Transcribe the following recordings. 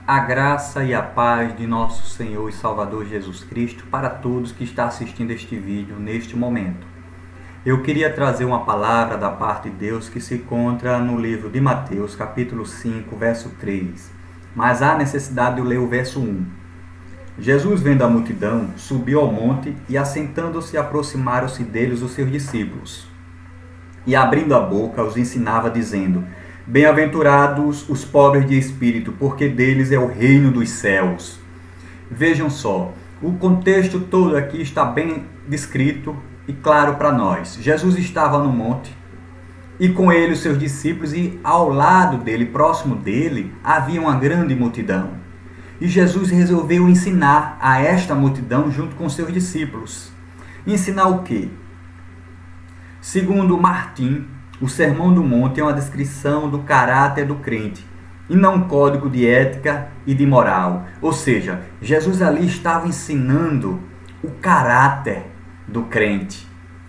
A graça e a paz de nosso Senhor e Salvador Jesus Cristo para todos que estão assistindo este vídeo neste momento. Eu queria trazer uma palavra da parte de Deus que se encontra no livro de Mateus, capítulo 5, verso 3. Mas há necessidade de eu ler o verso 1. Jesus, vendo a multidão, subiu ao monte e, assentando-se, aproximaram-se deles os seus discípulos. E, abrindo a boca, os ensinava, dizendo: Bem-aventurados os pobres de espírito, porque deles é o reino dos céus. Vejam só, o contexto todo aqui está bem descrito e claro para nós. Jesus estava no monte e com ele os seus discípulos, e ao lado dele, próximo dele, havia uma grande multidão. E Jesus resolveu ensinar a esta multidão junto com seus discípulos. Ensinar o quê? Segundo Martim, o Sermão do Monte é uma descrição do caráter do crente e não um código de ética e de moral. Ou seja, Jesus ali estava ensinando o caráter do crente,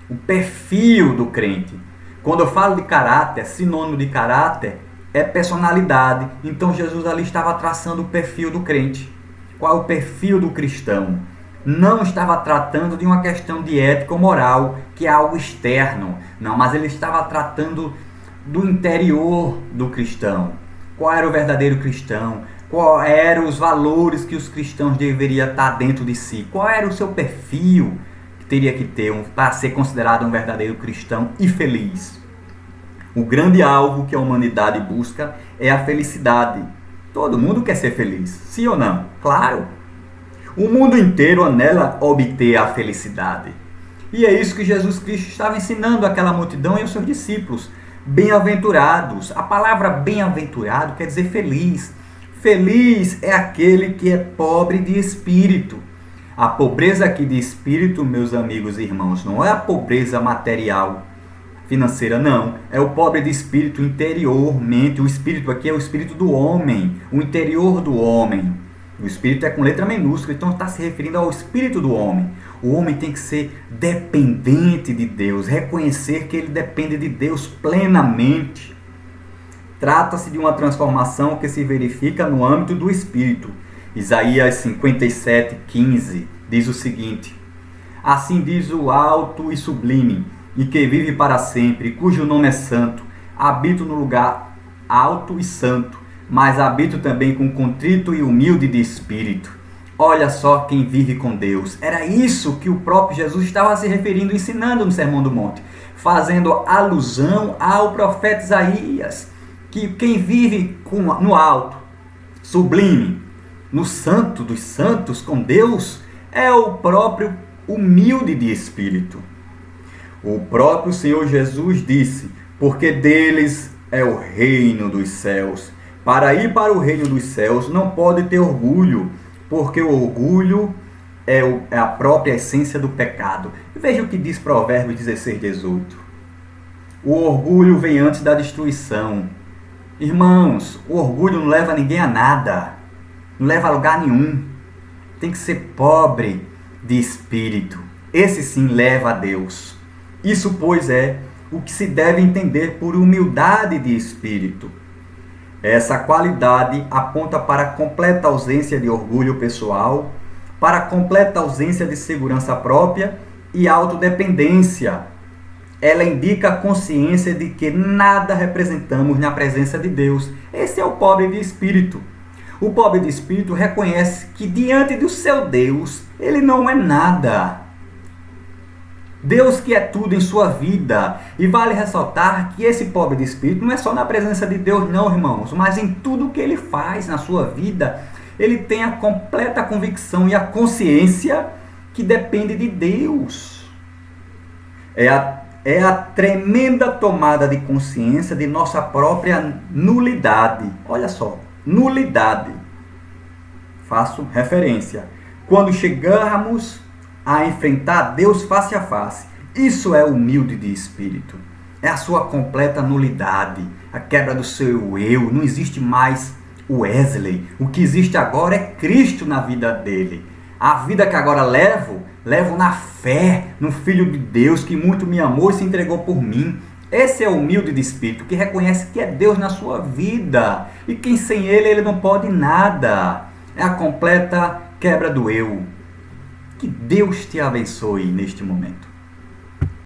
o perfil do crente. Quando eu falo de caráter, sinônimo de caráter é personalidade. Então Jesus ali estava traçando o perfil do crente. Qual é o perfil do cristão? Não estava tratando de uma questão de ética ou moral, que é algo externo. Não, mas ele estava tratando do interior do cristão. Qual era o verdadeiro cristão? Quais eram os valores que os cristãos deveriam estar dentro de si? Qual era o seu perfil que teria que ter para ser considerado um verdadeiro cristão e feliz? O grande alvo que a humanidade busca é a felicidade. Todo mundo quer ser feliz, sim ou não? Claro! O mundo inteiro anela obter a felicidade. E é isso que Jesus Cristo estava ensinando àquela multidão e aos seus discípulos. Bem-aventurados. A palavra bem-aventurado quer dizer feliz. Feliz é aquele que é pobre de espírito. A pobreza aqui de espírito, meus amigos e irmãos, não é a pobreza material, financeira, não. É o pobre de espírito interiormente. O espírito aqui é o espírito do homem, o interior do homem. O espírito é com letra minúscula, então está se referindo ao espírito do homem. O homem tem que ser dependente de Deus, reconhecer que ele depende de Deus plenamente. Trata-se de uma transformação que se verifica no âmbito do espírito. Isaías 57:15 diz o seguinte: Assim diz o alto e sublime, e que vive para sempre, cujo nome é santo, habito no lugar alto e santo, mas habito também com contrito e humilde de espírito. Olha só quem vive com Deus. Era isso que o próprio Jesus estava se referindo, ensinando no Sermão do Monte, fazendo alusão ao profeta Isaías, que quem vive no alto, sublime, no santo dos santos, com Deus, é o próprio humilde de espírito. O próprio Senhor Jesus disse: porque deles é o reino dos céus. Para ir para o reino dos céus não pode ter orgulho, porque o orgulho é a própria essência do pecado. Veja o que diz Provérbios 16:18. O orgulho vem antes da destruição. Irmãos, o orgulho não leva ninguém a nada, não leva a lugar nenhum. Tem que ser pobre de espírito. Esse sim leva a Deus. Isso, pois, é o que se deve entender por humildade de espírito. Essa qualidade aponta para a completa ausência de orgulho pessoal, para a completa ausência de segurança própria e autodependência. Ela indica a consciência de que nada representamos na presença de Deus. Esse é o pobre de espírito. O pobre de espírito reconhece que diante do seu Deus, ele não é nada. Deus que é tudo em sua vida. E vale ressaltar que esse pobre de espírito não é só na presença de Deus não, irmãos, mas em tudo que ele faz na sua vida. Ele tem a completa convicção e a consciência que depende de Deus. É a tremenda tomada de consciência de nossa própria nulidade. Olha só, nulidade. Faço referência. Quando chegarmos a enfrentar Deus face a face. Isso é humilde de espírito. É a sua completa nulidade, a quebra do seu eu. Não existe mais o Wesley. O que existe agora é Cristo na vida dele. A vida que agora levo na fé no Filho de Deus que muito me amou e se entregou por mim. Esse é o humilde de espírito, que reconhece que é Deus na sua vida e que sem ele não pode nada. É a completa quebra do eu. Que Deus te abençoe neste momento.